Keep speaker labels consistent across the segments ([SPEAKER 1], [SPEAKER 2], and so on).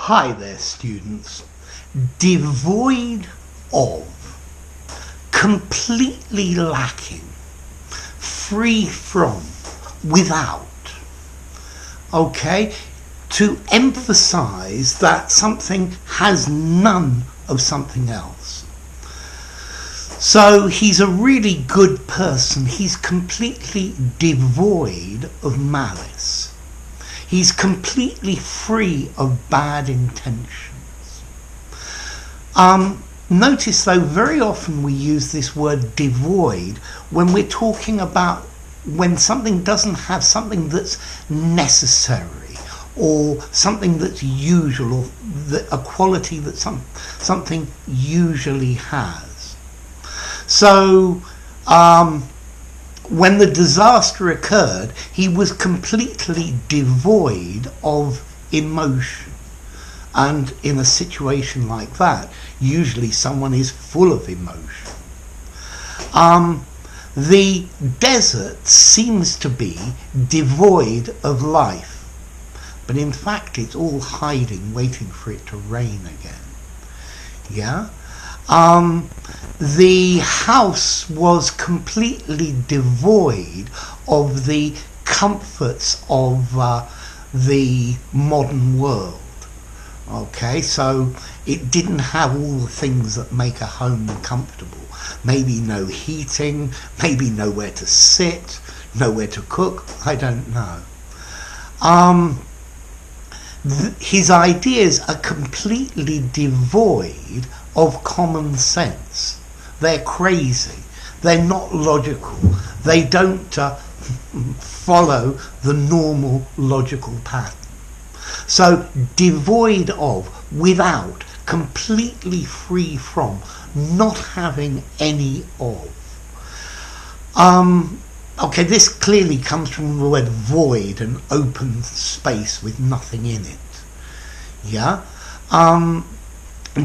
[SPEAKER 1] Hi there, students. Devoid of, completely lacking, free from, without. Okay? To emphasize that something has none of something else. So he's a really good person. He's completely devoid of malice. He's completely free of bad intentions. Notice though, very often we use this word devoid when we're talking about when something doesn't have something that's necessary or something that's usual, or a quality that something usually has. So when the disaster occurred, he was completely devoid of emotion. And in a situation like that, usually someone is full of emotion. The desert seems to be devoid of life, but in fact it's all hiding, waiting for it to rain again. Yeah? The house was completely devoid of the comforts of the modern world. Okay, so it didn't have all the things that make a home comfortable. Maybe no heating, maybe nowhere to sit, nowhere to cook, I don't know. His ideas are completely devoid of common sense. They're crazy. They're not logical. They don't follow the normal logical pattern. So devoid of, without, completely free from, not having any of. Okay, this clearly comes from the word void, an open space with nothing in it. Yeah?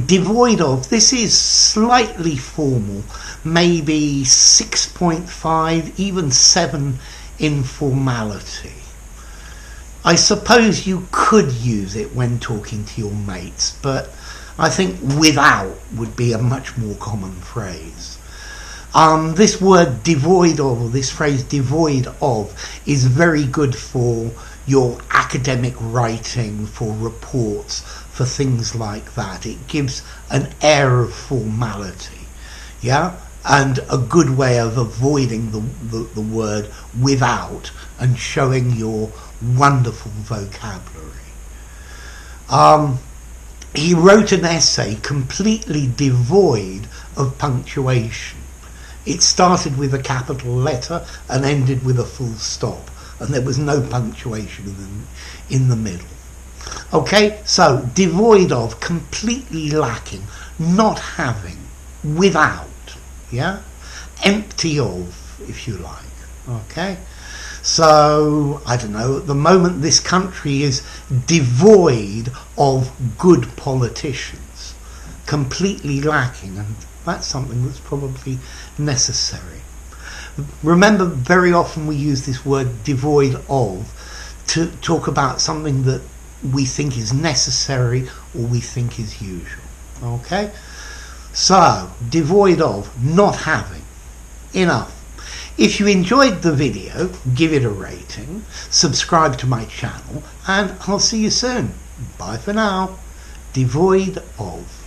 [SPEAKER 1] Devoid of, this is slightly formal, maybe 6.5, even 7 in formality. I suppose you could use it when talking to your mates, but I think without would be a much more common phrase. This word devoid of, or this phrase devoid of, is very good for your academic writing, for reports, for things like that. It gives an air of formality, yeah, and a good way of avoiding the word without and showing your wonderful vocabulary. He wrote an essay completely devoid of punctuation. It started with a capital letter and ended with a full stop, and there was no punctuation in the middle. Okay, so devoid of, completely lacking, not having, without, yeah, empty of, if you like. Okay, so I don't know, at the moment this country is devoid of good politicians, completely lacking, and that's something that's probably necessary. Remember, very often we use this word devoid of to talk about something that we think is necessary or we think is usual. Okay? So, devoid of, not having. Enough. If you enjoyed the video, give it a rating, subscribe to my channel, and I'll see you soon. Bye for now. Devoid of.